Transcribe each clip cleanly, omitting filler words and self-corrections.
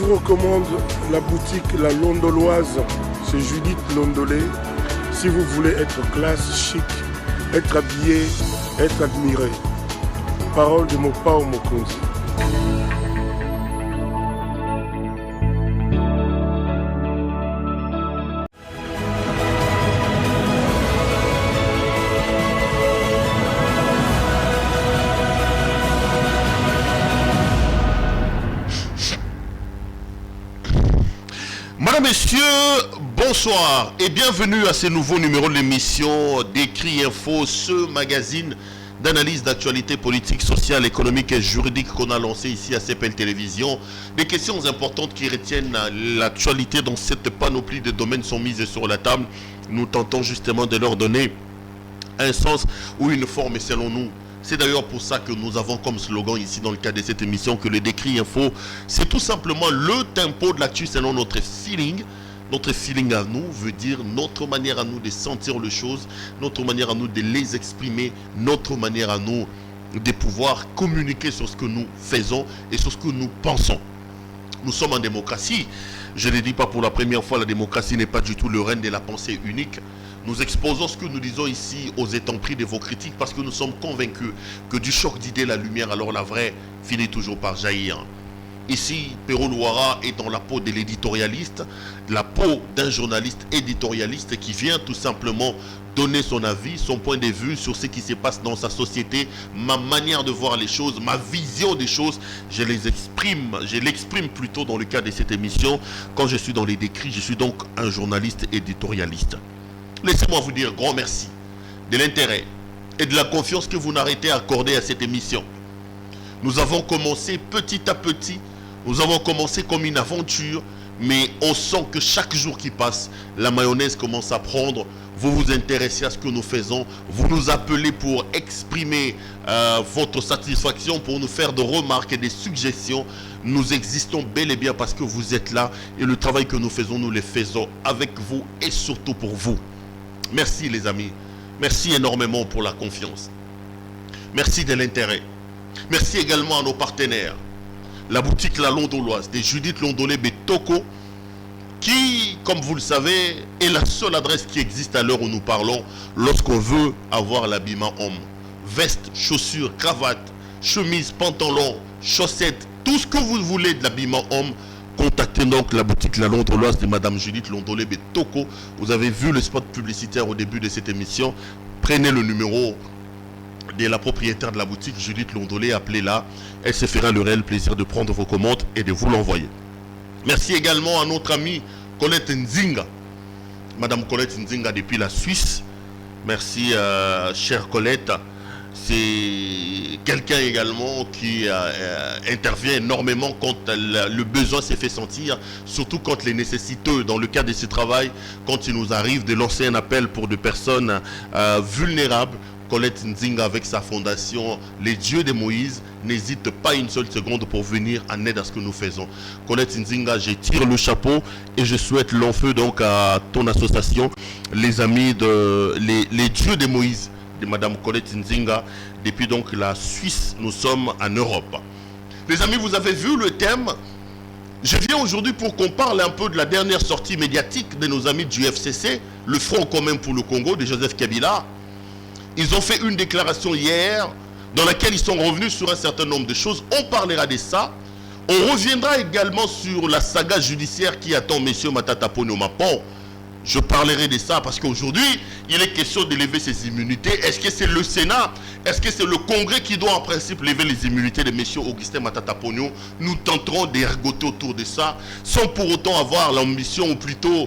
vous recommande la boutique La Londoloise, c'est Judith Londolé. Si vous voulez être classe, chic, être habillé, être admiré. Parole de Mopao Mokonzi. Madame, Messieurs, bonsoir et bienvenue à ce nouveau numéro de l'émission Décrit Info, ce magazine d'analyse d'actualité politique, sociale, économique et juridique qu'on a lancé ici à CPL Télévision. Des questions importantes qui retiennent l'actualité dans cette panoplie de domaines sont mises sur la table. Nous tentons justement de leur donner un sens ou une forme selon nous. C'est d'ailleurs pour ça que nous avons comme slogan ici dans le cadre de cette émission que le Décrit Info, c'est tout simplement le tempo de l'actu selon notre feeling. Notre feeling à nous veut dire notre manière à nous de sentir les choses, notre manière à nous de les exprimer, notre manière à nous de pouvoir communiquer sur ce que nous faisons et sur ce que nous pensons. Nous sommes en démocratie. Je ne le dis pas pour la première fois, la démocratie n'est pas du tout le règne de la pensée unique. Nous exposons ce que nous disons ici aux étamperies de vos critiques parce que nous sommes convaincus que du choc d'idées, la lumière, alors la vraie, finit toujours par jaillir. Ici, Pero Louara est dans la peau de l'éditorialiste, la peau d'un journaliste éditorialiste qui vient tout simplement donner son avis, son point de vue sur ce qui se passe dans sa société, ma manière de voir les choses, ma vision des choses. Je l'exprime plutôt dans le cadre de cette émission. Quand je suis dans les décrits, je suis donc un journaliste éditorialiste. Laissez-moi vous dire grand merci de l'intérêt et de la confiance que vous n'arrêtez à accorder à cette émission. Nous avons commencé petit à petit, nous avons commencé comme une aventure, mais on sent que chaque jour qui passe, la mayonnaise commence à prendre. Vous vous intéressez à ce que nous faisons, vous nous appelez pour exprimer votre satisfaction, pour nous faire des remarques et des suggestions. Nous existons bel et bien parce que vous êtes là et le travail que nous faisons, nous le faisons avec vous et surtout pour vous. Merci les amis, merci énormément pour la confiance. Merci de l'intérêt. Merci également à nos partenaires. La boutique La Londoloise de Judith Londolé Betoko, qui, comme vous le savez, est la seule adresse qui existe à l'heure où nous parlons lorsqu'on veut avoir l'habillement homme. Veste, chaussures, cravate, chemise, pantalon, chaussettes, tout ce que vous voulez de l'habillement homme. Contactez donc la boutique La Londoloise de Madame Judith Londolé Betoko. Vous avez vu le spot publicitaire au début de cette émission. Prenez le numéro de la propriétaire de la boutique Judith Londolé, appelez-la. Elle se fera le réel plaisir de prendre vos commandes et de vous l'envoyer. Merci également à notre amie Colette Nzinga. Madame Colette Nzinga depuis la Suisse. Merci chère Colette. C'est quelqu'un également qui intervient énormément quand le besoin s'est fait sentir, surtout quand les nécessiteux, dans le cadre de ce travail, quand il nous arrive de lancer un appel pour des personnes vulnérables. Colette Nzinga avec sa fondation Les Dieux de Moïse n'hésite pas une seule seconde pour venir en aide à ce que nous faisons. Colette Nzinga, je tire le chapeau et je souhaite long feu donc à ton association, les amis de les Dieux de Moïse de Madame Colette Nzinga. Depuis donc la Suisse, nous sommes en Europe. Les amis, vous avez vu le thème. Je viens aujourd'hui pour qu'on parle un peu de la dernière sortie médiatique de nos amis du FCC, le Front commun pour le Congo de Joseph Kabila. Ils ont fait une déclaration hier dans laquelle ils sont revenus sur un certain nombre de choses. On parlera de ça. On reviendra également sur la saga judiciaire qui attend M. Matata Ponyo Mapon. Je parlerai de ça parce qu'aujourd'hui, il est question de lever ces immunités. Est-ce que c'est le Sénat? Est-ce que c'est le Congrès qui doit en principe lever les immunités de M. Augustin Matata Ponyo? Nous tenterons d'ergoter autour de ça sans pour autant avoir l'ambition ou plutôt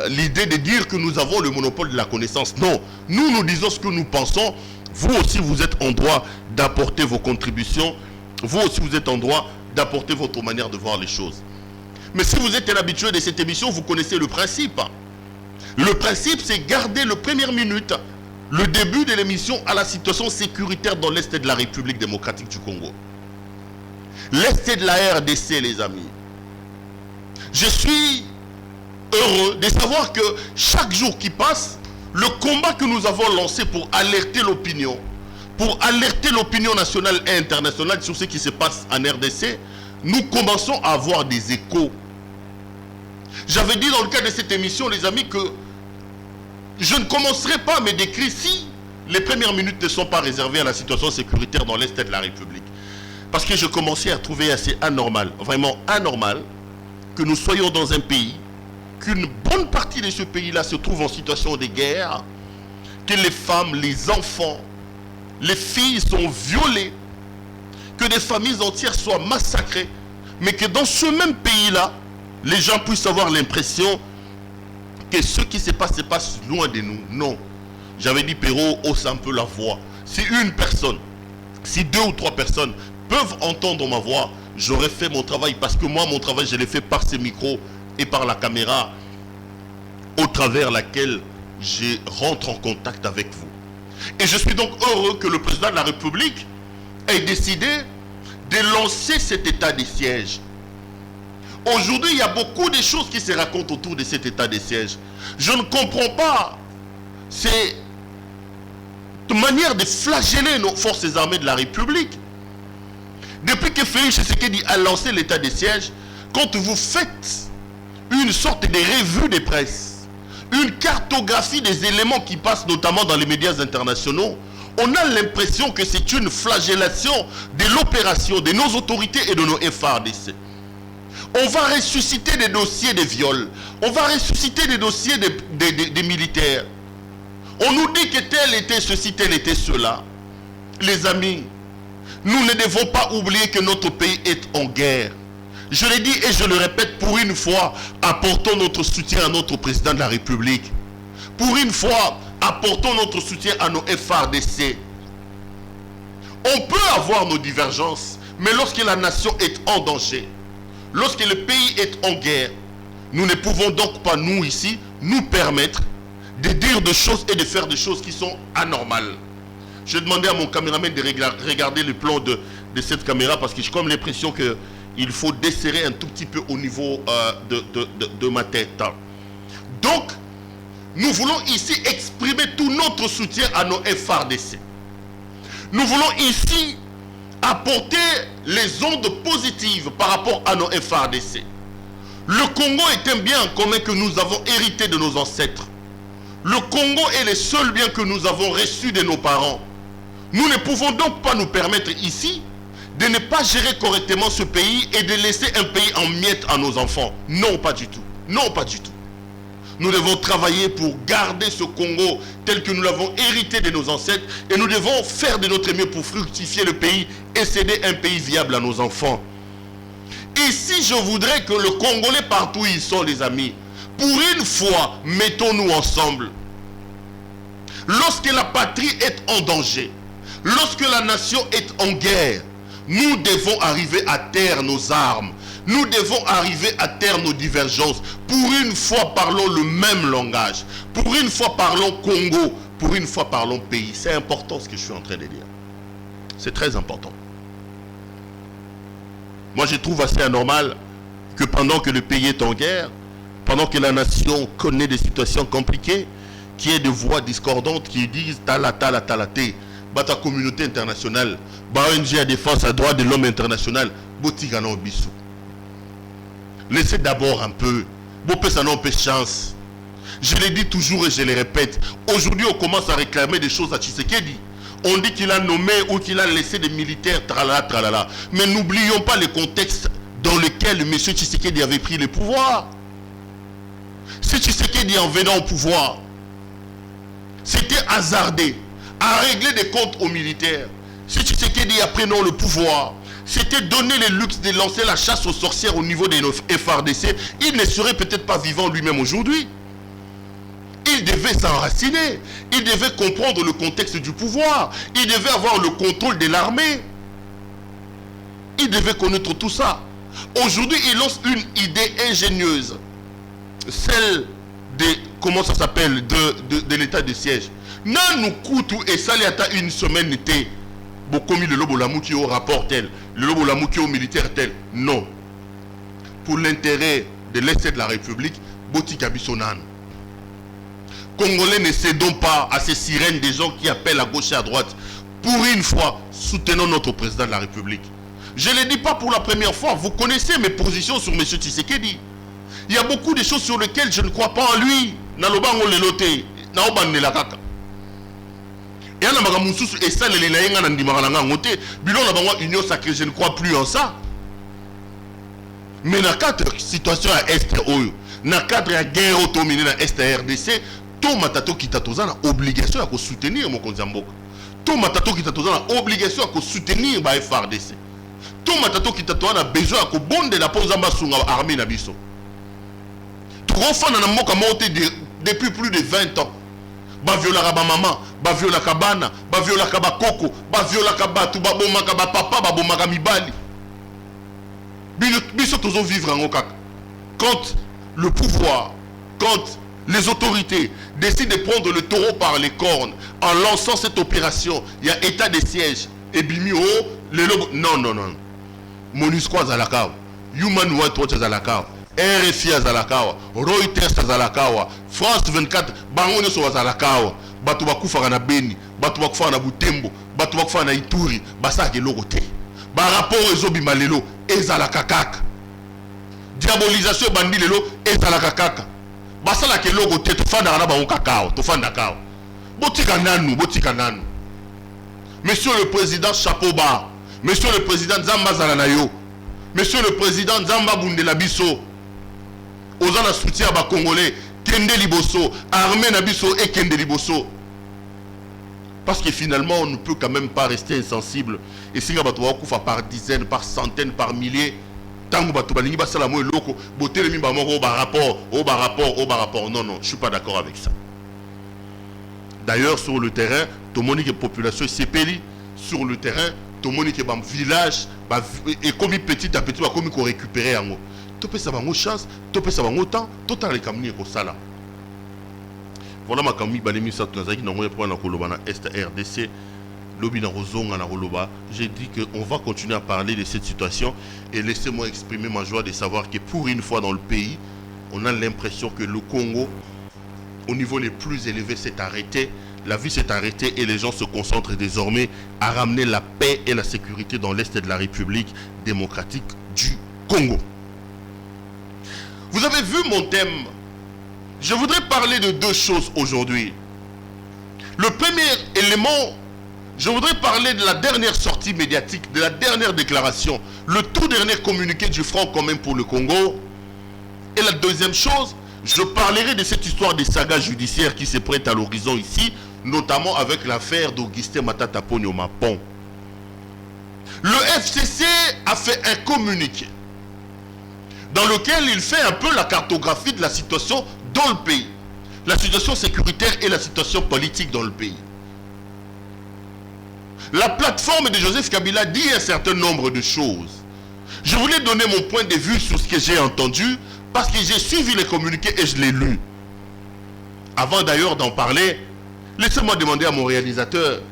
l'idée de dire que nous avons le monopole de la connaissance. Non, nous disons ce que nous pensons. Vous aussi, vous êtes en droit d'apporter vos contributions. Vous aussi, vous êtes en droit d'apporter votre manière de voir les choses. Mais si vous êtes un habitué de cette émission, vous connaissez le principe. Le principe, c'est garder le première minute, le début de l'émission à la situation sécuritaire dans l'Est de la République démocratique du Congo. L'Est de la RDC, les amis. Je suis heureux de savoir que chaque jour qui passe, le combat que nous avons lancé pour alerter l'opinion nationale et internationale sur ce qui se passe en RDC, nous commençons à avoir des échos. J'avais dit dans le cadre de cette émission, les amis, que je ne commencerai pas à me décrire si les premières minutes ne sont pas réservées à la situation sécuritaire dans l'Est de la République. Parce que je commençais à trouver assez anormal, vraiment anormal, que nous soyons dans un pays, qu'une bonne partie de ce pays-là se trouve en situation de guerre, que les femmes, les enfants, les filles sont violées, que des familles entières soient massacrées, mais que dans ce même pays-là, les gens puissent avoir l'impression que ce qui se passe loin de nous. Non. J'avais dit, Perrault, hausse un peu la voix. Si une personne, si 2 ou 3 personnes peuvent entendre ma voix, j'aurais fait mon travail. Parce que moi, mon travail, je l'ai fait par ces micros et par la caméra au travers laquelle je rentre en contact avec vous. Et je suis donc heureux que le président de la République ait décidé de lancer cet état de siège. Aujourd'hui, il y a beaucoup de choses qui se racontent autour de cet état de siège. Je ne comprends pas cette manière de flageller nos forces armées de la République. Depuis que Félix Tshisekedi a lancé l'état de siège, quand vous faites une sorte de revue de presse, une cartographie des éléments qui passent notamment dans les médias internationaux, on a l'impression que c'est une flagellation de l'opération de nos autorités et de nos FARDC. On va ressusciter des dossiers de viol. On va ressusciter des dossiers des militaires. On nous dit que tel était ceci, tel était cela. Les amis, nous ne devons pas oublier que notre pays est en guerre. Je l'ai dit et je le répète, pour une fois, apportons notre soutien à notre président de la République. Pour une fois, apportons notre soutien à nos FARDC. On peut avoir nos divergences, mais lorsque la nation est en danger, lorsque le pays est en guerre, nous ne pouvons donc pas, nous ici, nous permettre de dire des choses et de faire des choses qui sont anormales. Je demandais à mon caméraman de regarder le plan de cette caméra parce que j'ai comme l'impression qu'il faut desserrer un tout petit peu au niveau de ma tête. Donc, nous voulons ici exprimer tout notre soutien à nos FARDC. Nous voulons ici apporter les ondes positives par rapport à nos FARDC. Le Congo est un bien commun que nous avons hérité de nos ancêtres. Le Congo est le seul bien que nous avons reçu de nos parents. Nous ne pouvons donc pas nous permettre ici de ne pas gérer correctement ce pays et de laisser un pays en miettes à nos enfants. Non, pas du tout. Non, pas du tout. Nous devons travailler pour garder ce Congo tel que nous l'avons hérité de nos ancêtres et nous devons faire de notre mieux pour fructifier le pays et céder un pays viable à nos enfants. Ici, je voudrais que le Congolais, partout où ils sont, les amis, pour une fois, mettons-nous ensemble. Lorsque la patrie est en danger, lorsque la nation est en guerre, nous devons arriver à terre nos armes. Nous devons arriver à terre nos divergences. Pour une fois, parlons le même langage. Pour une fois, parlons Congo. Pour une fois, parlons pays. C'est important ce que je suis en train de dire. C'est très important. Moi, je trouve assez anormal que pendant que le pays est en guerre, pendant que la nation connaît des situations compliquées, qu'il y ait des voix discordantes qui disent tala tala tala té, ta communauté internationale, ONG à défense à droit de l'homme international, botigano bisou. Laissez d'abord un peu, ça n'a pas de chance. Je l'ai dit toujours et je le répète. Aujourd'hui, on commence à réclamer des choses à Tshisekedi. On dit qu'il a nommé ou qu'il a laissé des militaires, tralala, tralala. Mais n'oublions pas le contexte dans lequel M. Tshisekedi avait pris le pouvoir. Si Tshisekedi en venant au pouvoir, c'était hasardé à régler des comptes aux militaires. Si Tshisekedi a pris le pouvoir, c'était donner le luxe de lancer la chasse aux sorcières au niveau des FARDC, il ne serait peut-être pas vivant lui-même aujourd'hui. Il devait s'enraciner, il devait comprendre le contexte du pouvoir, il devait avoir le contrôle de l'armée. Il devait connaître tout ça. Aujourd'hui, il lance une idée ingénieuse, celle de, comment ça s'appelle, de l'état de siège. Nan Kutu et Saliata une semaine n'était commis le lobo lamouki au rapport tel, le lobo lamouki au militaire tel. Non. Pour l'intérêt de l'Est de la République, Botika Bissonan. Congolais, ne cédons pas à ces sirènes des gens qui appellent à gauche et à droite. Pour une fois, soutenons notre président de la République. Je ne le dis pas pour la première fois. Vous connaissez mes positions sur M. Tshisekedi. Il y a beaucoup de choses sur lesquelles je ne crois pas en lui. Nalobango lelote. Naoban la kaka. Et on a maga mususu et ça les laïens n'andi magalanga ngote. Bilon la bango union sacrée, je ne crois plus en ça. Mais dans quatre situations à Est Oyo, dans quatre guerre automine dans Est RDC, tout matato qui tatozana obligation à soutenir mon konzamboka. Tout matato qui tatozana obligation à soutenir ba FRDC. Tout matato qui tatozana besoin à bonde la ponzamba sunga armée na biso. Tout enfant na moka monté depuis plus de 20 ans. Ba viola ba maman, ba viola kabana, ba viola kaba koko, ba viola kaba tu ba boma kaba papa, ba boma mibali. Biso toujours vivre en okak. Quand le pouvoir, quand les autorités décident de prendre le taureau par les cornes en lançant cette opération, il y a état de siège et bimio les lobes. Non, non, non. MONUSCO Zalakawa, Human Rights Watch Zalakawa, RFI Zalakawa, Reuters Zalakawa, France 24, Bangono so Zalakawa, Batu bakufa na Beni, Batu bakufa na Butembo, Batu bakufa na Ituri, Basake logote. Ba rapport ezobi malelo ezalaka kaka. Diabolisation bandi lelo ezalaka kaka. Basala ke logo te tofanda na ba kakao, tofanda kao. Botika nanu. Monsieur le président chapeau bas. Monsieur le président Nzamba Zalanayo. Monsieur le président Nzamba Bundela Biso. Ozana soutien ba congolais kende liboso, armée na biso et kende liboso. Parce que finalement, on ne peut quand même pas rester insensible. Et si on va par dizaines, par centaines, par milliers, tant que rapport. Non, non, je ne suis pas d'accord avec ça. D'ailleurs, sur le terrain, tout le monde qui est population CPLI, sur le terrain, tout le monde qui est dans le village, et comme petit à petit, comme on récupère en haut. Tout peut savoir une chance, tout peut savoir autant, tout à l'écamni comme ça là. Voilà ma camille balemi ça tout qui n'ont pas na koloba na Est RDC lobi na rozonga na koloba. J'ai dit que on va continuer à parler de cette situation et laissez-moi exprimer ma joie de savoir que pour une fois dans le pays, on a l'impression que le Congo au niveau les plus élevés s'est arrêté, la vie s'est arrêtée et les gens se concentrent désormais à ramener la paix et la sécurité dans l'Est de la République démocratique du Congo. Vous avez vu mon thème. Je voudrais parler de deux choses aujourd'hui. Le premier élément, je voudrais parler de la dernière sortie médiatique, de la dernière déclaration, le tout dernier communiqué du Front commun pour le Congo. Et la deuxième chose, je parlerai de cette histoire des sagas judiciaires qui se prêtent à l'horizon ici, notamment avec l'affaire d'Augustin Matata Ponyo Mapon. Le FCC a fait un communiqué dans lequel il fait un peu la cartographie de la situation dans le pays, la situation sécuritaire et la situation politique dans le pays. La plateforme de Joseph Kabila dit un certain nombre de choses. Je voulais donner mon point de vue sur ce que j'ai entendu parce que j'ai suivi les communiqués et je l'ai lu. Avant d'ailleurs d'en parler, laissez-moi demander à mon réalisateur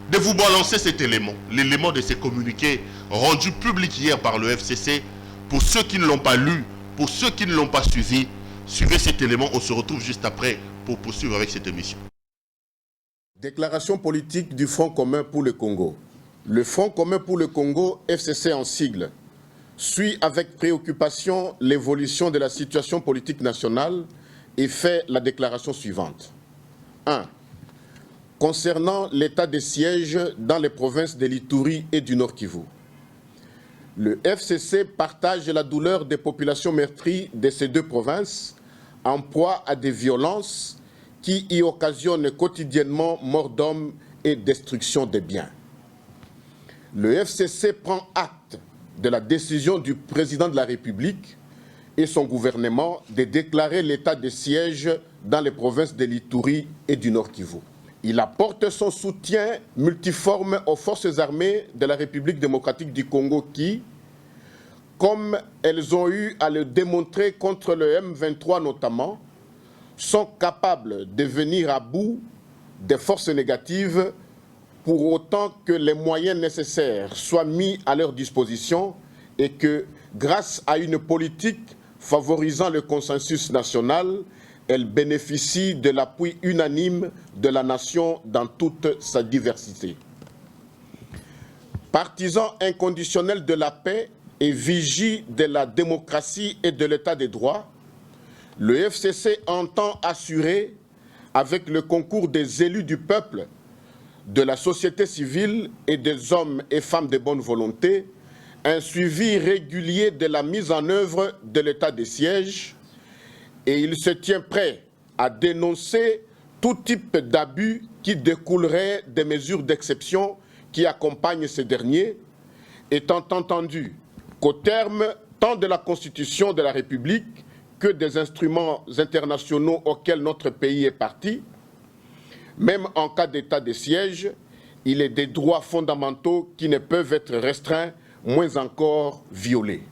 de vous balancer cet élément, l'élément de ces communiqués rendus publics hier par le FCC. Pour ceux qui ne l'ont pas lu, pour ceux qui ne l'ont pas suivi, suivez cet élément, on se retrouve juste après pour poursuivre avec cette émission. Déclaration politique du Front commun pour le Congo. Le Front commun pour le Congo, FCC en sigle, suit avec préoccupation l'évolution de la situation politique nationale et fait la déclaration suivante. 1. Concernant l'état de siège dans les provinces de l'Ituri et du Nord Kivu. Le FCC partage la douleur des populations meurtries de ces deux provinces en proie à des violences qui y occasionnent quotidiennement mort d'hommes et destruction des biens. Le FCC prend acte de la décision du président de la République et son gouvernement de déclarer l'état de siège dans les provinces de l'Ituri et du Nord Kivu. Il apporte son soutien multiforme aux forces armées de la République démocratique du Congo qui, comme elles ont eu à le démontrer contre le M23 notamment, sont capables de venir à bout des forces négatives pour autant que les moyens nécessaires soient mis à leur disposition et que, grâce à une politique favorisant le consensus national, elle bénéficie de l'appui unanime de la nation dans toute sa diversité. Partisan inconditionnel de la paix et vigie de la démocratie et de l'état des droits, le FCC entend assurer, avec le concours des élus du peuple, de la société civile et des hommes et femmes de bonne volonté, un suivi régulier de la mise en œuvre de l'état de siège, et il se tient prêt à dénoncer tout type d'abus qui découlerait des mesures d'exception qui accompagnent ces derniers, étant entendu qu'au terme tant de la Constitution de la République que des instruments internationaux auxquels notre pays est parti, même en cas d'état de siège, il est des droits fondamentaux qui ne peuvent être restreints, moins encore violés.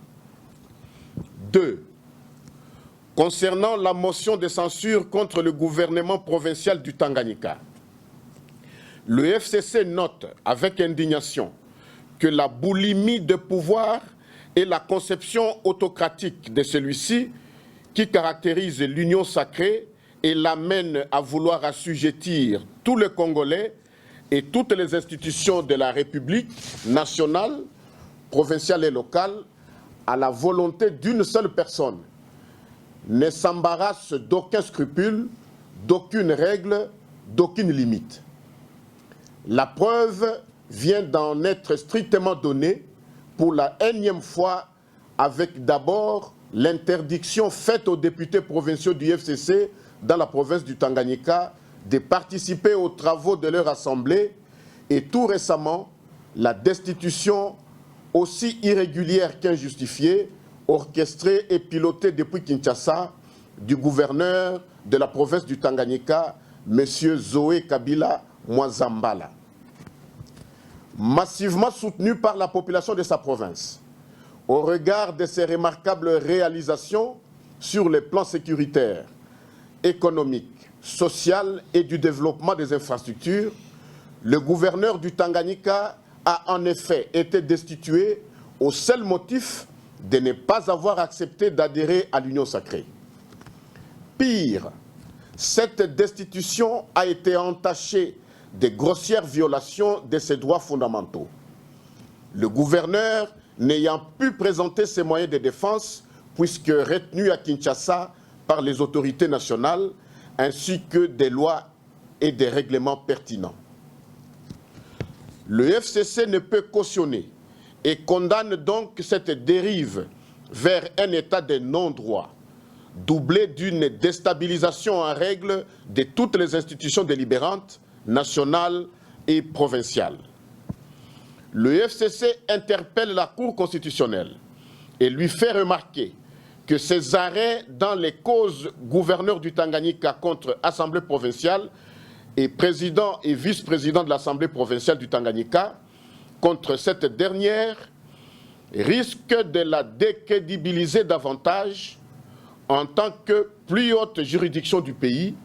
2. Concernant la motion de censure contre le gouvernement provincial du Tanganyika, le FCC note avec indignation que la boulimie de pouvoir et la conception autocratique de celui-ci qui caractérise l'union sacrée et l'amène à vouloir assujettir tous les Congolais et toutes les institutions de la République nationale, provinciale et locale à la volonté d'une seule personne, ne s'embarrasse d'aucun scrupule, d'aucune règle, d'aucune limite. La preuve vient d'en être strictement donnée pour la énième fois avec d'abord l'interdiction faite aux députés provinciaux du FCC dans la province du Tanganyika de participer aux travaux de leur assemblée et tout récemment la destitution aussi irrégulière qu'injustifiée, orchestrée et pilotée depuis Kinshasa du gouverneur de la province du Tanganyika, M. Zoé Kabila Mwazambala. Massivement soutenu par la population de sa province, au regard de ses remarquables réalisations sur les plans sécuritaires, économiques, social et du développement des infrastructures, le gouverneur du Tanganyika a en effet été destitué au seul motif de ne pas avoir accepté d'adhérer à l'Union sacrée. Pire, cette destitution a été entachée de grossières violations de ses droits fondamentaux. Le gouverneur n'ayant pu présenter ses moyens de défense puisque retenu à Kinshasa par les autorités nationales, ainsi que des lois et des règlements pertinents. Le FCC ne peut cautionner et condamne donc cette dérive vers un état de non-droit, doublé d'une déstabilisation en règle de toutes les institutions délibérantes, nationales et provinciales. Le FCC interpelle la Cour constitutionnelle et lui fait remarquer que ses arrêts dans les causes gouverneur du Tanganyika contre Assemblée provinciale et président et vice-président de l'Assemblée provinciale du Tanganyika contre cette dernière risquent de la décrédibiliser davantage en tant que plus haute juridiction du pays,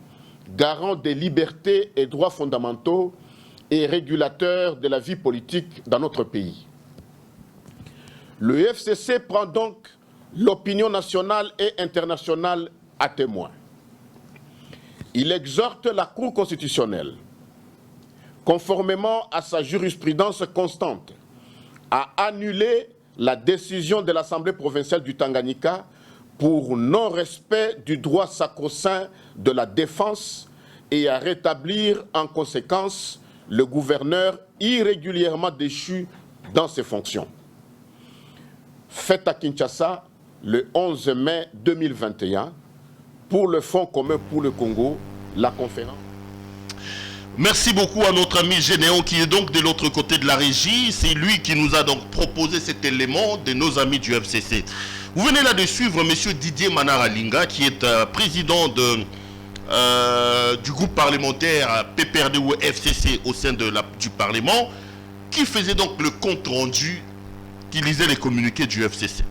garant des libertés et droits fondamentaux et régulateur de la vie politique dans notre pays. Le FCC prend donc l'opinion nationale et internationale à témoin. Il exhorte la Cour constitutionnelle, conformément à sa jurisprudence constante, à annuler la décision de l'Assemblée provinciale du Tanganyika pour non-respect du droit sacro-saint de la défense et à rétablir en conséquence le gouverneur irrégulièrement déchu dans ses fonctions. Faite à Kinshasa le 11 mai 2021 pour le Fonds commun pour le Congo, la conférence. Merci beaucoup à notre ami Généon qui est donc de l'autre côté de la régie. C'est lui qui nous a donc proposé cet élément de nos amis du FCC. Vous venez là de suivre M. Didier Manara-Linga qui est président du groupe parlementaire PPRD ou FCC au sein du Parlement, qui faisait donc le compte rendu, qui lisait les communiqués du FCC.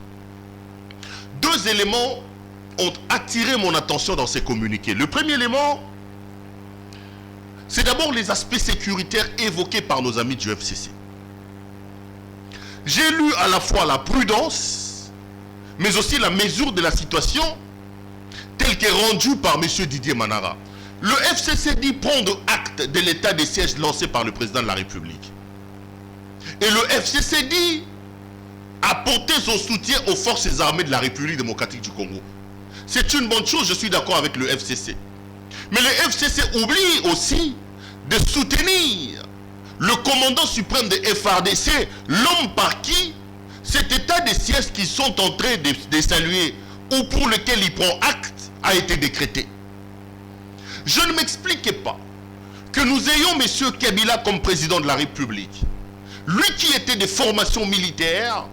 Deux éléments ont attiré mon attention dans ces communiqués. Le premier élément, c'est d'abord les aspects sécuritaires évoqués par nos amis du FCC. J'ai lu à la fois la prudence, mais aussi la mesure de la situation telle qu'est rendue par M. Didier Manara. Le FCC dit prendre acte de l'état de siège lancé par le président de la République. Et le FCC dit apporter son soutien aux forces armées de la République démocratique du Congo. C'est une bonne chose, je suis d'accord avec le FCC. Mais le FCC oublie aussi de soutenir le commandant suprême de FARDC, l'homme par qui cet état de siège qu'ils sont en train de saluer ou pour lequel il prend acte a été décrété. Je ne m'expliquais pas que nous ayons M. Kabila comme président de la République, lui qui était de formation militaire,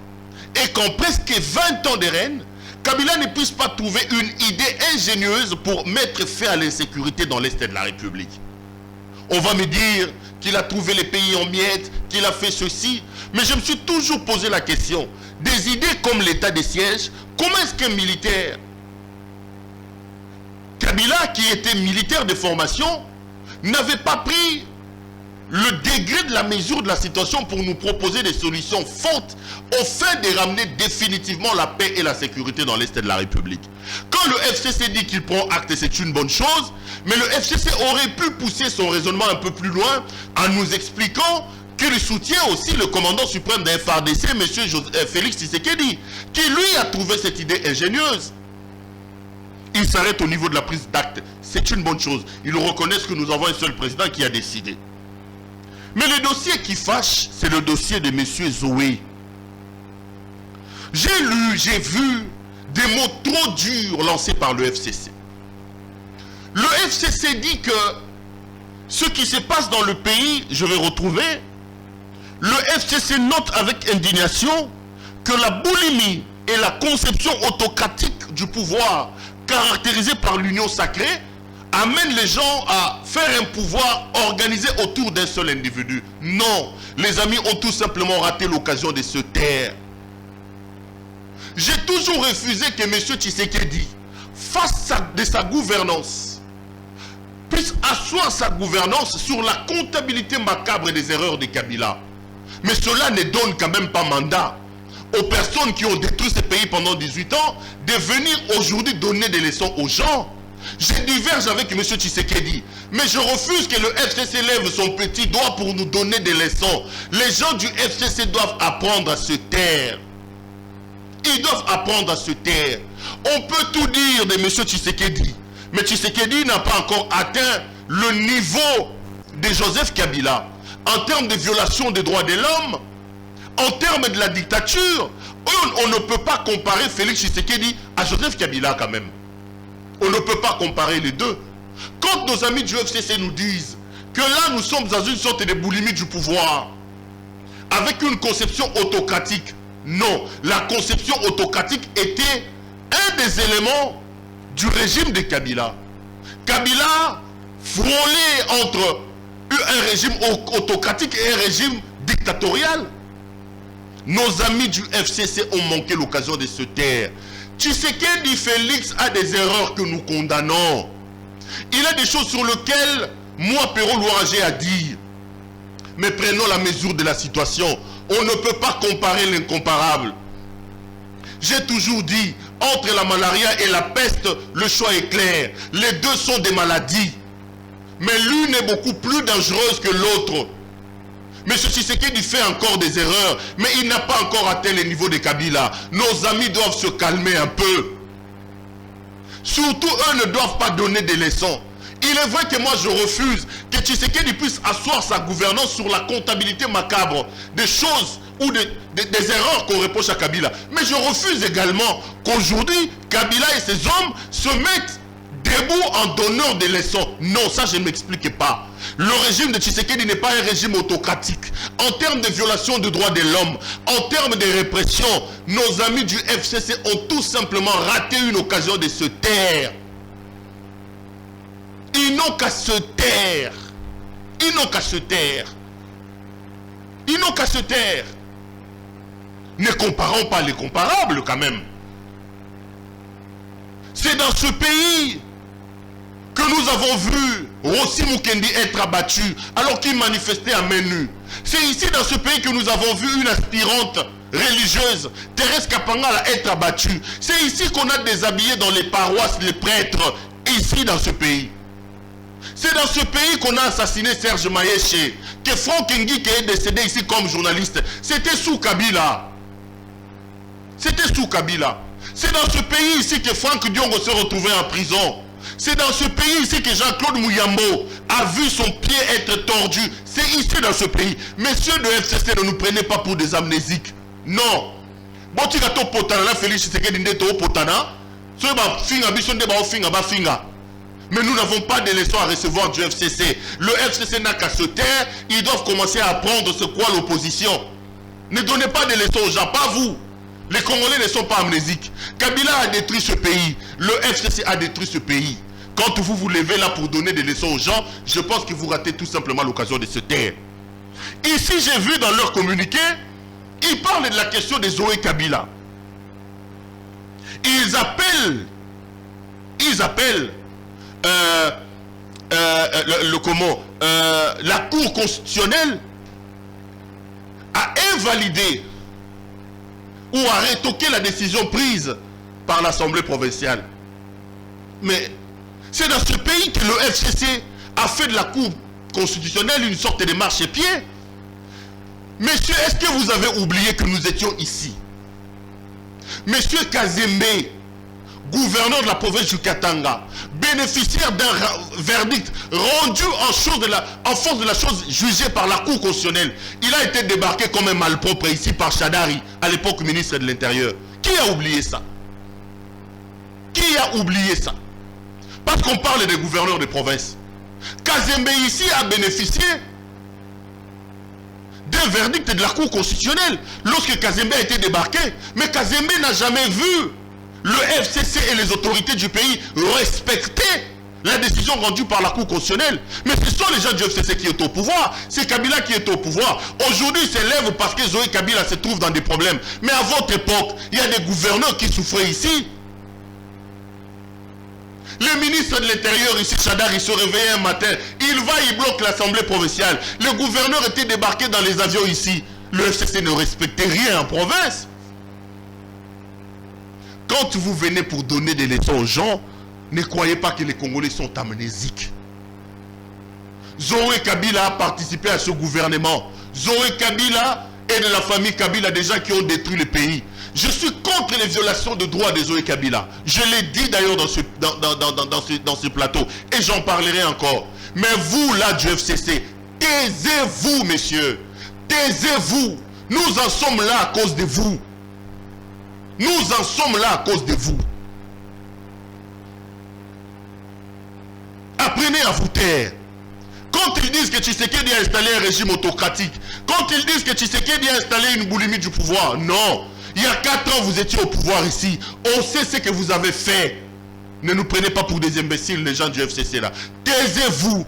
et qu'en presque 20 ans de règne, Kabila ne puisse pas trouver une idée ingénieuse pour mettre fin à l'insécurité dans l'Est de la République. On va me dire qu'il a trouvé les pays en miettes, qu'il a fait ceci, mais je me suis toujours posé la question, des idées comme l'état de siège, comment est-ce qu'un militaire, Kabila qui était militaire de formation, n'avait pas pris le degré de la mesure de la situation pour nous proposer des solutions fortes au fait de ramener définitivement la paix et la sécurité dans l'Est de la République. Quand le FCC dit qu'il prend acte, c'est une bonne chose, mais le FCC aurait pu pousser son raisonnement un peu plus loin en nous expliquant qu'il soutient aussi le commandant suprême de FARDC, M. Félix Tshisekedi, qui lui a trouvé cette idée ingénieuse. Il s'arrête au niveau de la prise d'acte. C'est une bonne chose. Ils reconnaissent que nous avons un seul président qui a décidé. Mais le dossier qui fâche, c'est le dossier de M. Zoé. J'ai lu, j'ai vu des mots trop durs lancés par le FCC. Le FCC dit que ce qui se passe dans le pays, je vais retrouver, le FCC note avec indignation que la boulimie et la conception autocratique du pouvoir caractérisée par l'union sacrée amène les gens à faire un pouvoir organisé autour d'un seul individu. Non, les amis ont tout simplement raté l'occasion de se taire. J'ai toujours refusé que M. Tshisekedi fasse de sa gouvernance, puisse asseoir sa gouvernance sur la comptabilité macabre des erreurs de Kabila. Mais cela ne donne quand même pas mandat aux personnes qui ont détruit ce pays pendant 18 ans de venir aujourd'hui donner des leçons aux gens. Je diverge avec M. Tshisekedi, mais je refuse que le FCC lève son petit doigt pour nous donner des leçons. Les gens du FCC doivent apprendre à se taire. Ils doivent apprendre à se taire. On peut tout dire de M. Tshisekedi, mais Tshisekedi n'a pas encore atteint le niveau de Joseph Kabila en termes de violation des droits de l'homme, en termes de la dictature. On ne peut pas comparer Félix Tshisekedi à Joseph Kabila quand même. On ne peut pas comparer les deux. Quand nos amis du FCC nous disent que là nous sommes dans une sorte de boulimie du pouvoir, avec une conception autocratique, non, la conception autocratique était un des éléments du régime de Kabila. Kabila frôlait entre un régime autocratique et un régime dictatorial. Nos amis du FCC ont manqué l'occasion de se taire. Tshisekedi Félix a des erreurs que nous condamnons. Il a des choses sur lesquelles moi, Perrault Louanger, a dit. Mais prenons la mesure de la situation. On ne peut pas comparer l'incomparable. J'ai toujours dit, entre la malaria et la peste, le choix est clair. Les deux sont des maladies. Mais l'une est beaucoup plus dangereuse que l'autre. M. Tshisekedi fait encore des erreurs, mais il n'a pas encore atteint le niveau de Kabila. Nos amis doivent se calmer un peu. Surtout, eux ne doivent pas donner des leçons. Il est vrai que moi je refuse que Tshisekedi puisse asseoir sa gouvernance sur la comptabilité macabre des choses ou des erreurs qu'on reproche à Kabila. Mais je refuse également qu'aujourd'hui, Kabila et ses hommes se mettent debout en donnant des leçons. Non, ça je ne m'explique pas. Le régime de Tshisekedi n'est pas un régime autocratique. En termes de violation des droits de l'homme, en termes de répression, nos amis du FCC ont tout simplement raté une occasion de se taire. Ils n'ont qu'à se taire. Ils n'ont qu'à se taire. Ils n'ont qu'à se taire. Ne comparons pas les comparables quand même. C'est dans ce pays que nous avons vu Rossi Mukendi être abattu alors qu'il manifestait à main nue. C'est ici dans ce pays que nous avons vu une aspirante religieuse, Thérèse Kapangala, être abattue. C'est ici qu'on a déshabillé dans les paroisses les prêtres, ici dans ce pays. C'est dans ce pays qu'on a assassiné Serge Maïeché, que Franck Nguy qui est décédé ici comme journaliste, c'était sous Kabila. C'était sous Kabila. C'est dans ce pays ici que Franck Diongo s'est retrouvé en prison. C'est dans ce pays ici que Jean-Claude Mouyambo a vu son pied être tordu. C'est ici dans ce pays. Messieurs de FCC, ne nous prenez pas pour des amnésiques. Non. Bon, tu as ton potana, là, Félix Tshisekedi n'était potana. Mais nous n'avons pas de leçons à recevoir du FCC. Le FCC n'a qu'à se taire. Ils doivent commencer à apprendre ce qu'est l'opposition. Ne donnez pas de leçons aux gens, pas vous. Les Congolais ne sont pas amnésiques. Kabila a détruit ce pays. Le FCC a détruit ce pays. Quand vous vous levez là pour donner des leçons aux gens, je pense que vous ratez tout simplement l'occasion de se taire. Ici, j'ai vu dans leur communiqué, ils parlent de la question de Zoé Kabila. Ils appellent la Cour constitutionnelle à invalider ou à rétoquer la décision prise par l'Assemblée provinciale. Mais c'est dans ce pays que le FCC a fait de la Cour constitutionnelle une sorte de marchepied. Messieurs, est-ce que vous avez oublié que nous étions ici? Monsieur Kazembe, gouverneur de la province du Katanga, bénéficiaire d'un verdict rendu en force de la chose jugée par la Cour constitutionnelle. Il a été débarqué comme un malpropre ici par Chadari, à l'époque ministre de l'Intérieur. Qui a oublié ça? Qui a oublié ça? Parce qu'on parle des gouverneurs de province. Kazembe ici a bénéficié d'un verdict de la Cour constitutionnelle lorsque Kazembe a été débarqué. Mais Kazembe n'a jamais vu le FCC et les autorités du pays respecter la décision rendue par la Cour constitutionnelle. Mais ce sont les gens du FCC qui est au pouvoir. C'est Kabila qui est au pouvoir. Aujourd'hui, il s'élève parce que Zoé Kabila se trouve dans des problèmes. Mais à votre époque, il y a des gouverneurs qui souffraient ici. Le ministre de l'Intérieur ici, Chadar, il se réveillait un matin. Il bloque l'Assemblée provinciale. Le gouverneur était débarqué dans les avions ici. Le FCC ne respectait rien en province. Quand vous venez pour donner des leçons aux gens, ne croyez pas que les Congolais sont amnésiques. Zoé Kabila a participé à ce gouvernement. Zoé Kabila est de la famille Kabila, des gens qui ont détruit le pays. Je suis contre les violations de droits de Zoé Kabila. Je l'ai dit d'ailleurs dans ce plateau. Et j'en parlerai encore. Mais vous, là, du FCC, taisez-vous, messieurs. Taisez-vous. Nous en sommes là à cause de vous. Nous en sommes là à cause de vous. Apprenez à vous taire. Quand ils disent que Tshisekedi a installé un régime autocratique, quand ils disent que Tshisekedi a installé une boulimie du pouvoir, non. Il y a 4 ans, vous étiez au pouvoir ici. On sait ce que vous avez fait. Ne nous prenez pas pour des imbéciles, les gens du FCC là. Taisez-vous.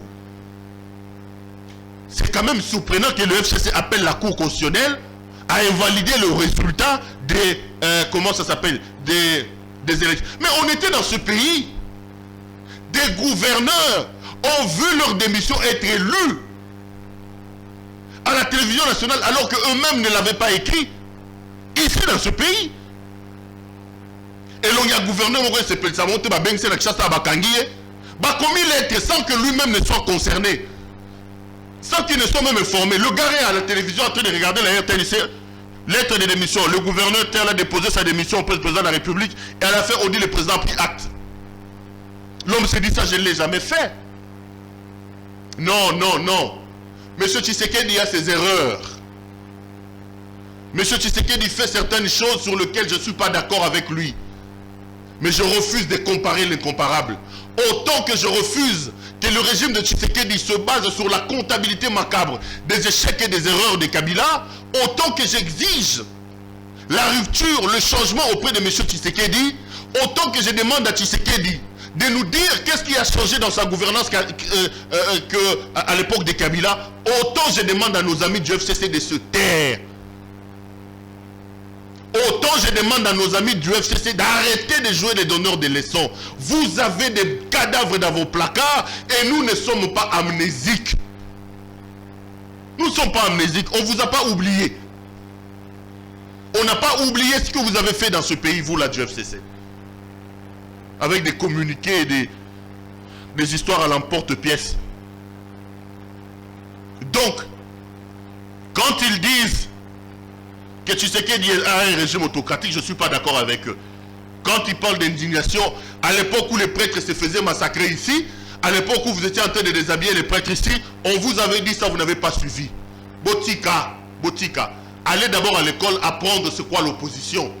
C'est quand même surprenant que le FCC appelle la Cour constitutionnelle à invalider le résultat des... comment ça s'appelle? Des élections. Mais on était dans ce pays. Des gouverneurs ont vu leur démission être élus à la télévision nationale alors qu'eux-mêmes ne l'avaient pas écrit. Ici dans ce pays. Et l'on y a gouverneur, ça monte, commis l'être sans que lui-même ne soit concerné. Sans qu'il ne soit même informé. Le gars est à la télévision en train de regarder la RTNC, lettre de démission. Le gouverneur tel a déposé sa démission auprès du président de la République. Et à la fin, on dit le président a pris acte. L'homme s'est dit ça, je ne l'ai jamais fait. Non, non, non. Monsieur Tshisekedi a ses erreurs. Monsieur Tshisekedi fait certaines choses sur lesquelles je ne suis pas d'accord avec lui. Mais je refuse de comparer l'incomparable. Autant que je refuse que le régime de Tshisekedi se base sur la comptabilité macabre des échecs et des erreurs de Kabila, autant que j'exige la rupture, le changement auprès de monsieur Tshisekedi, autant que je demande à Tshisekedi de nous dire qu'est-ce qui a changé dans sa gouvernance à l'époque de Kabila, autant je demande à nos amis du FCC de se taire. Autant je demande à nos amis du FCC d'arrêter de jouer les donneurs de leçons. Vous avez des cadavres dans vos placards et nous ne sommes pas amnésiques. Nous ne sommes pas amnésiques. On ne vous a pas oublié. On n'a pas oublié ce que vous avez fait dans ce pays, vous là du FCC. Avec des communiqués et des histoires à l'emporte-pièce. Donc, Quand ils disent que Tshisekedi a un régime autocratique, je ne suis pas d'accord avec eux. Quand ils parlent d'indignation, à l'époque où les prêtres se faisaient massacrer ici, à l'époque où vous étiez en train de déshabiller les prêtres ici, on vous avait dit ça, vous n'avez pas suivi. Botika, allez d'abord à l'école apprendre ce qu'est l'opposition.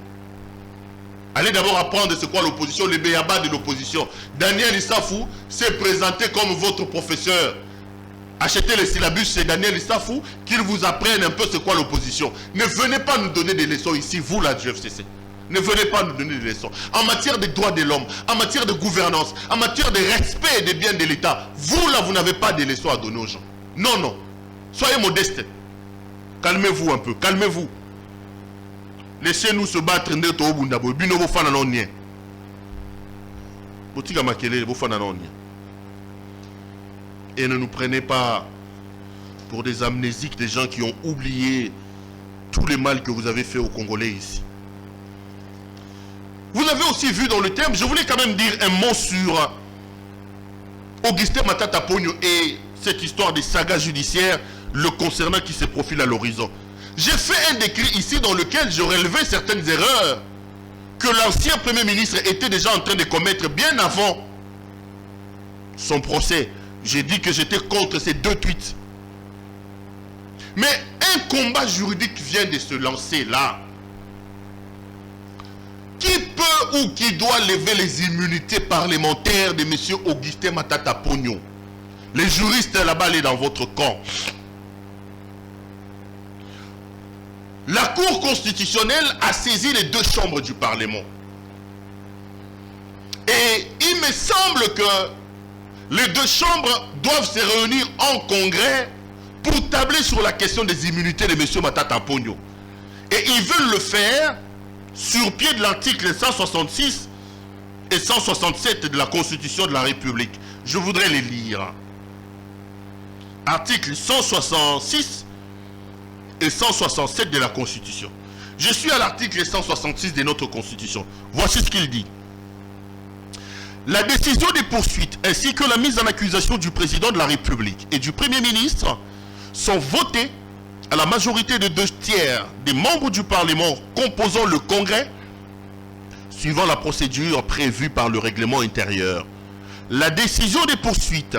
Allez d'abord apprendre ce qu'est l'opposition, les béabas de l'opposition. Daniel Issafou s'est présenté comme votre professeur. Achetez les syllabus chez Daniel Issafou, qu'il vous apprenne un peu ce qu'est l'opposition. Ne venez pas nous donner des leçons ici, vous la GFCC. Ne venez pas nous donner des leçons. En matière des droits de l'homme, en matière de gouvernance, en matière de respect des biens de l'État, vous là, vous n'avez pas de leçons à donner aux gens. Non, non. Soyez modestes. Calmez-vous un peu, calmez-vous. Laissez-nous se battre. Et ne nous prenez pas pour des amnésiques, des gens qui ont oublié tout le mal que vous avez fait aux Congolais ici. Vous avez aussi vu dans le thème, je voulais quand même dire un mot sur Augustin Matata Ponyo et cette histoire des sagas judiciaires le concernant qui se profile à l'horizon. J'ai fait un décret ici dans lequel je relevais certaines erreurs que l'ancien Premier ministre était déjà en train de commettre bien avant son procès. J'ai dit que j'étais contre ces 2 tweets. Mais un combat juridique vient de se lancer là. Qui peut ou qui doit lever les immunités parlementaires de M. Augustin Matata Ponyo? Les juristes là-bas, allez dans votre camp. La Cour constitutionnelle a saisi les 2 chambres du Parlement. Et il me semble que les 2 chambres doivent se réunir en congrès pour tabler sur la question des immunités de M. Matata Ponyo. Et ils veulent le faire sur pied de l'article 166 et 167 de la Constitution de la République. Je voudrais les lire. Article 166 et 167 de la Constitution. Je suis à l'article 166 de notre Constitution. Voici ce qu'il dit. La décision des poursuites ainsi que la mise en accusation du président de la République et du Premier ministre sont votées à la majorité de 2/3 des membres du Parlement composant le Congrès, suivant la procédure prévue par le règlement intérieur. La décision des poursuites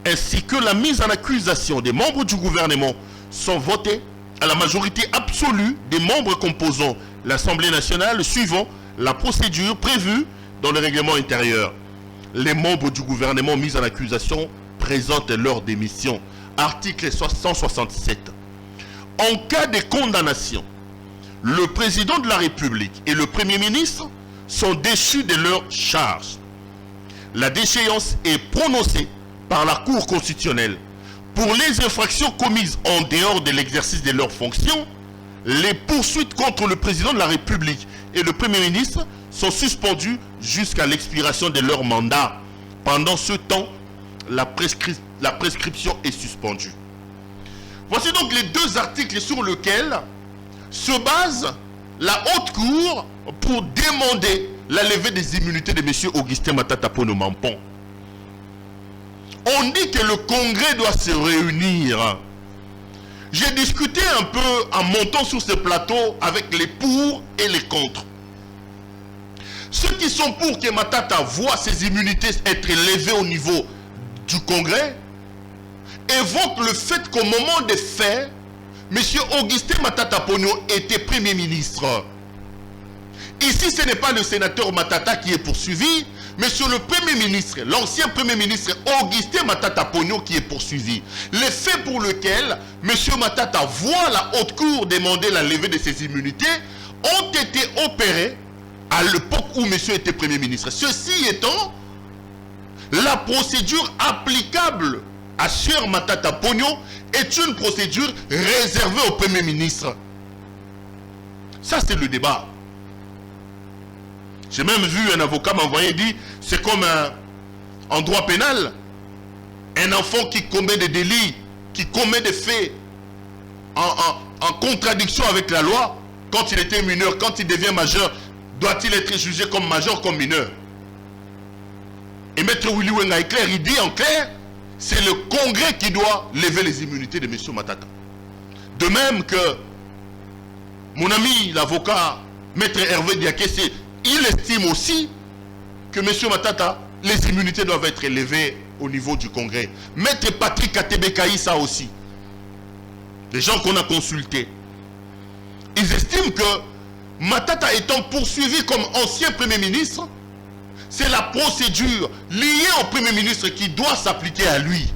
ainsi que la mise en accusation des membres du gouvernement sont votées à la majorité absolue des membres composant l'Assemblée nationale, suivant la procédure prévue dans le règlement intérieur. Les membres du gouvernement mis en accusation présentent leur démission. Article 167. En cas de condamnation, le président de la République et le Premier ministre sont déchus de leurs charges. La déchéance est prononcée par la Cour constitutionnelle. Pour les infractions commises en dehors de l'exercice de leurs fonctions, les poursuites contre le président de la République et le Premier ministre sont suspendues jusqu'à l'expiration de leur mandat. Pendant ce temps, la prescription est suspendue. Voici donc les 2 articles sur lesquels se base la Haute Cour pour demander la levée des immunités de M. Augustin Matata Ponyo Mampon. On dit que le Congrès doit se réunir. J'ai discuté un peu en montant sur ce plateau avec les pour et les contre. Ceux qui sont pour que Matata voit ses immunités être levées au niveau du Congrès évoquent le fait qu'au moment des faits, M. Augustin Matata Ponyo était Premier ministre. Ici, ce n'est pas le sénateur Matata qui est poursuivi, mais sur le Premier ministre, l'ancien Premier ministre Augustin Matata Ponyo qui est poursuivi. Les faits pour lesquels M. Matata voit la Haute Cour demander la levée de ses immunités ont été opérés à l'époque où M. était Premier ministre. Ceci étant, la procédure applicable à Sir Matata Ponyo est une procédure réservée au Premier ministre. Ça, c'est le débat. J'ai même vu un avocat m'envoyer dire, c'est comme en droit pénal, un enfant qui commet des délits, qui commet des faits en contradiction avec la loi, quand il était mineur, quand il devient majeur, doit-il être jugé comme majeur, comme mineur? Et Maître Willy Wenga est clair, il dit en clair, c'est le Congrès qui doit lever les immunités de M. Matata. De même que mon ami, l'avocat, Maître Hervé Diakese, il estime aussi que M. Matata, les immunités doivent être élevées au niveau du Congrès. Maître Patrick Katebe Kaïssa aussi. Les gens qu'on a consultés. Ils estiment que Matata étant poursuivi comme ancien Premier ministre, c'est la procédure liée au Premier ministre qui doit s'appliquer à lui.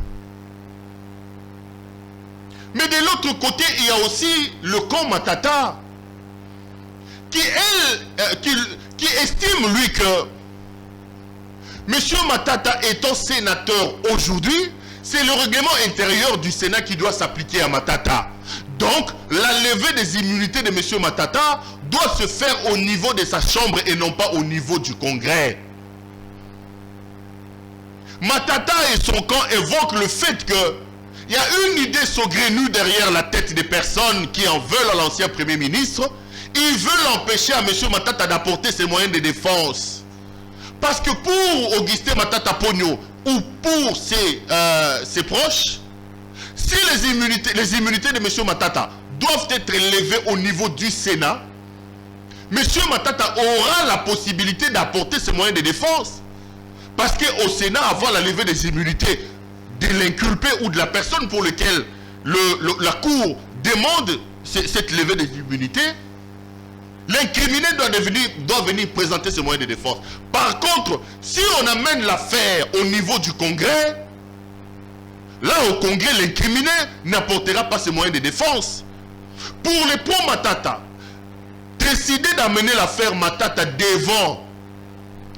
Mais de l'autre côté, il y a aussi le camp Matata qui estime lui que M. Matata étant sénateur aujourd'hui, c'est le règlement intérieur du Sénat qui doit s'appliquer à Matata. Donc, la levée des immunités de M. Matata doit se faire au niveau de sa chambre et non pas au niveau du Congrès. Matata et son camp évoquent le fait que il y a une idée saugrenue derrière la tête des personnes qui en veulent à l'ancien Premier ministre. Ils veulent empêcher à M. Matata d'apporter ses moyens de défense. Parce que pour Augustin Matata Pogno ou pour ses proches, si les immunités de M. Matata doivent être levées au niveau du Sénat, M. Matata aura la possibilité d'apporter ses moyens de défense. Parce qu'au Sénat, avant la levée des immunités de l'inculpé ou de la personne pour laquelle la Cour demande cette levée des immunités, l'incriminé doit venir présenter ses moyens de défense. Par contre, si on amène l'affaire au niveau du Congrès, là au Congrès, l'incriminé n'apportera pas ses moyens de défense. Pour les pro-Matata, décider d'amener l'affaire Matata devant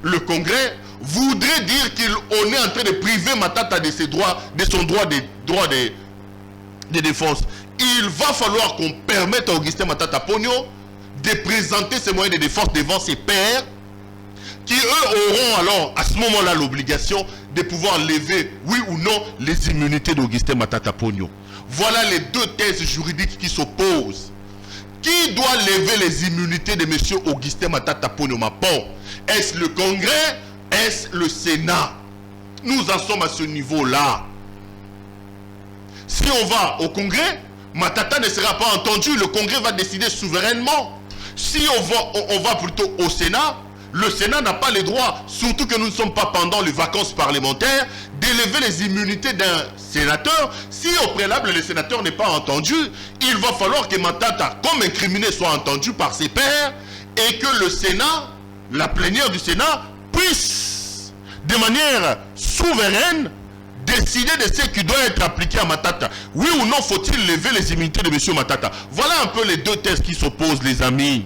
le Congrès voudrait dire qu'on est en train de priver Matata de ses droits, de son droit de défense. Il va falloir qu'on permette à Augustin Matata Pogno de présenter ses moyens de défense devant ses pairs, qui eux auront alors à ce moment-là l'obligation de pouvoir lever, oui ou non, les immunités d'Augustin Matata Pogno. Voilà les deux thèses juridiques qui s'opposent. Qui doit lever les immunités de M. Augustin Matata Pogno Mapon? Est-ce le Congrès? Est-ce le Sénat? Nous en sommes à ce niveau-là. Si on va au Congrès, Matata ne sera pas entendu. Le Congrès va décider souverainement. Si on va plutôt au Sénat, le Sénat n'a pas le droit, surtout que nous ne sommes pas pendant les vacances parlementaires, d'élever les immunités d'un sénateur. Si au préalable le sénateur n'est pas entendu, il va falloir que Matata, comme incriminé, soit entendu par ses pairs et que le Sénat, la plénière du Sénat, puisse de manière souveraine décider de ce qui doit être appliqué à Matata. Oui ou non faut-il lever les immunités de M. Matata? Voilà un peu les deux thèses qui s'opposent, les amis.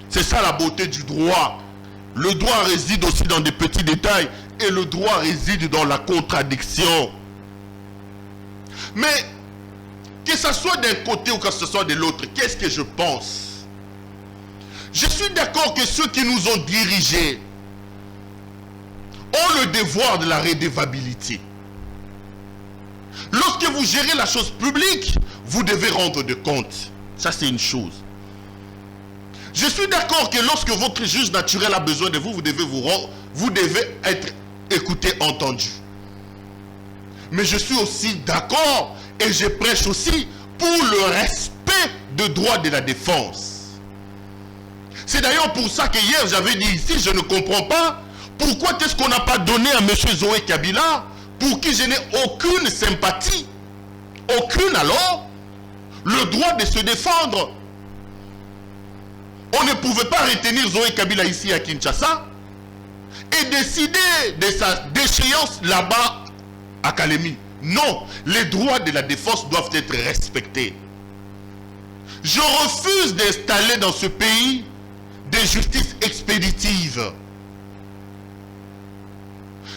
C'est ça la beauté du droit. Le droit réside aussi dans des petits détails et le droit réside dans la contradiction. Mais que ce soit d'un côté ou que ce soit de l'autre, qu'est-ce que je pense? Je suis d'accord que ceux qui nous ont dirigés ont le devoir de la redevabilité. Lorsque vous gérez la chose publique, vous devez rendre de compte. Ça, c'est une chose. Je suis d'accord que lorsque votre juge naturel a besoin de vous, vous devez être écouté, entendu. Mais je suis aussi d'accord et je prêche aussi pour le respect des droits de la défense. C'est d'ailleurs pour ça que hier j'avais dit ici, je ne comprends pas pourquoi est-ce qu'on n'a pas donné à M. Zoé Kabila, pour qui je n'ai aucune sympathie, aucune alors, le droit de se défendre. On ne pouvait pas retenir Zoé Kabila ici à Kinshasa et décider de sa déchéance là-bas à Kalemi. Non, les droits de la défense doivent être respectés. Je refuse d'installer dans ce pays des justices expéditives.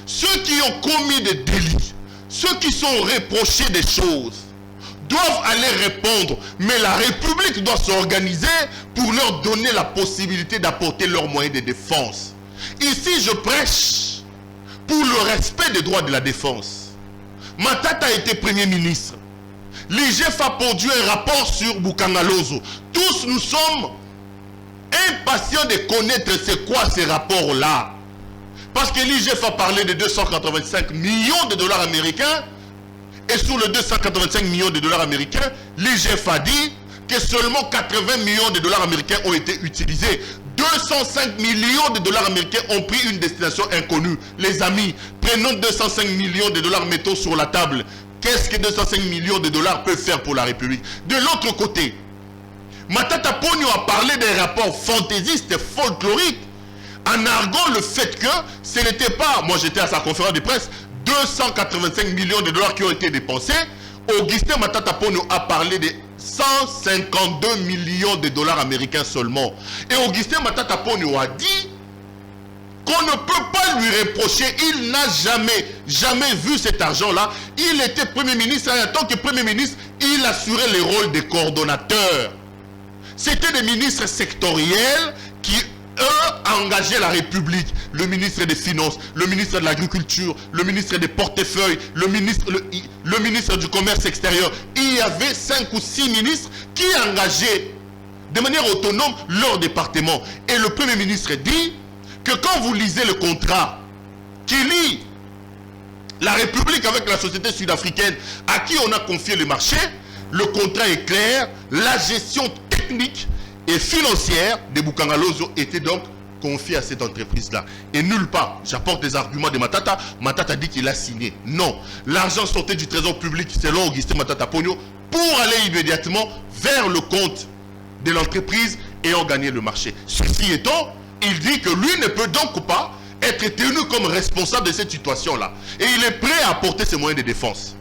Ceux qui ont commis des délits, ceux qui sont reprochés des choses, doivent aller répondre. Mais la République doit s'organiser pour leur donner la possibilité d'apporter leurs moyens de défense. Ici, je prêche pour le respect des droits de la défense. Matata a été Premier ministre. L'IGF a produit un rapport sur Bukangalozo. Tous nous sommes impatients de connaître c'est quoi ces rapports-là. Parce que l'IGF a parlé de 285 millions de dollars américains Et sur les 285 millions de dollars américains, l'IGF a dit que seulement 80 millions de dollars américains ont été utilisés. 205 millions de dollars américains ont pris une destination inconnue. Les amis, prenons 205 millions de dollars, mettons sur la table. Qu'est-ce que 205 millions de dollars peuvent faire pour la République? De l'autre côté, Matata Ponyo a parlé des rapports fantaisistes et folkloriques en arguant le fait que ce n'était pas, moi j'étais à sa conférence de presse, 285 millions de dollars qui ont été dépensés. Augustin Matata Ponyo a parlé de 152 millions de dollars américains seulement. Et Augustin Matata Ponyo a dit qu'on ne peut pas lui reprocher, il n'a jamais vu cet argent-là. Il était Premier ministre et en tant que Premier ministre, il assurait les rôles de coordonnateur. C'était des ministres sectoriels qui, eux, engageaient la République. Le ministre des Finances, le ministre de l'Agriculture, le ministre des Portefeuilles, le ministre du Commerce extérieur. Il y avait 5 ou 6 ministres qui engageaient de manière autonome leur département. Et le Premier ministre dit que quand vous lisez le contrat qui lie la République avec la société sud-africaine à qui on a confié le marché, le contrat est clair, la gestion technique et financière de Bukangalozo était donc confiée à cette entreprise-là. Et nulle part, j'apporte des arguments de Matata, Matata dit qu'il a signé. Non, l'argent sortait du trésor public selon Augustin Matata Ponyo pour aller immédiatement vers le compte de l'entreprise ayant gagné le marché. Ceci étant, il dit que lui ne peut donc pas être tenu comme responsable de cette situation-là. Et il est prêt à apporter ses moyens de défense.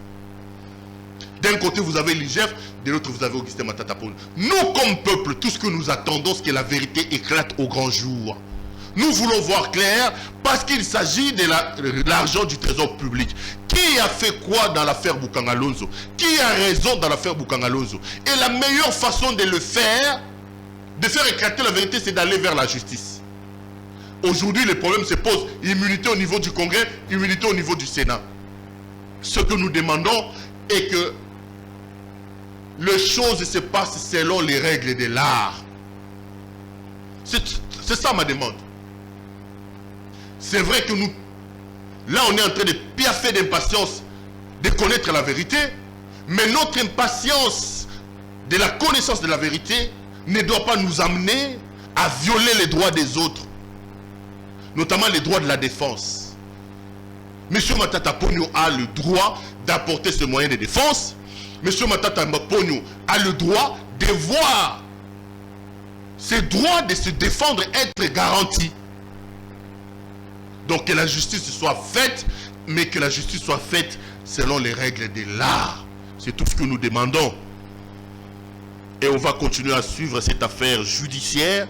D'un côté, vous avez l'IGF, de l'autre, vous avez Augustin Matata Ponyo. Nous, comme peuple, tout ce que nous attendons, c'est que la vérité éclate au grand jour. Nous voulons voir clair parce qu'il s'agit de l'argent du trésor public. Qui a fait quoi dans l'affaire Bukangalozo? Qui a raison dans l'affaire Bukangalozo? Et la meilleure façon de le faire, de faire éclater la vérité, c'est d'aller vers la justice. Aujourd'hui, le problème se pose. Immunité au niveau du Congrès, immunité au niveau du Sénat. Ce que nous demandons est que les choses se passent selon les règles de l'art. C'est ça ma demande. C'est vrai que nous, là on est en train de piaffer d'impatience de connaître la vérité, mais notre impatience de la connaissance de la vérité ne doit pas nous amener à violer les droits des autres, notamment les droits de la défense. Monsieur Matata Ponyo a le droit d'apporter ce moyen de défense. Monsieur Matata Ponyo a le droit de voir ses droits de se défendre être garantis. Donc que la justice soit faite, mais que la justice soit faite selon les règles de l'art. C'est tout ce que nous demandons. Et on va continuer à suivre cette affaire judiciaire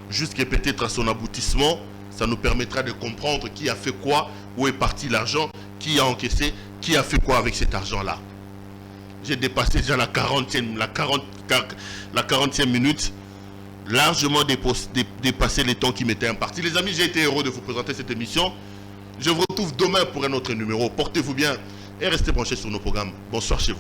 jusqu'à peut-être à son aboutissement. Ça nous permettra de comprendre qui a fait quoi, où est parti l'argent, qui a encaissé, qui a fait quoi avec cet argent-là. J'ai dépassé déjà la 40e minute, largement dépassé les temps qui m'étaient impartis. Les amis, j'ai été heureux de vous présenter cette émission. Je vous retrouve demain pour un autre numéro. Portez-vous bien et restez branchés sur nos programmes. Bonsoir chez vous.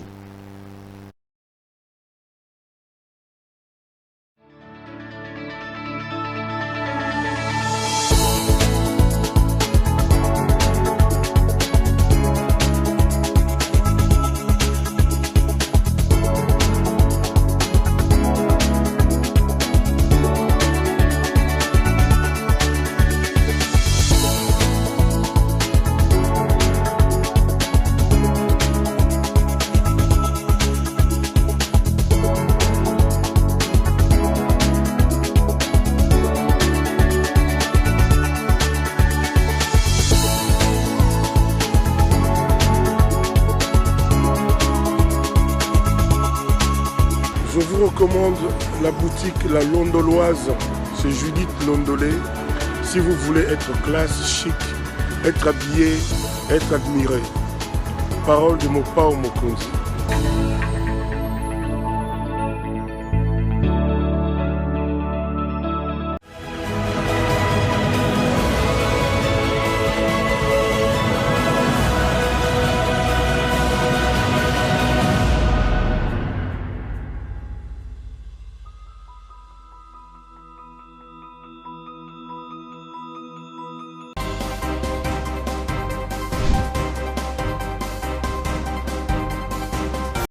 Je vous recommande la boutique La Londoloise, c'est Judith Londolé. Si vous voulez être classe, chic, être habillé, être admiré. Parole de Mopao Mokonzi.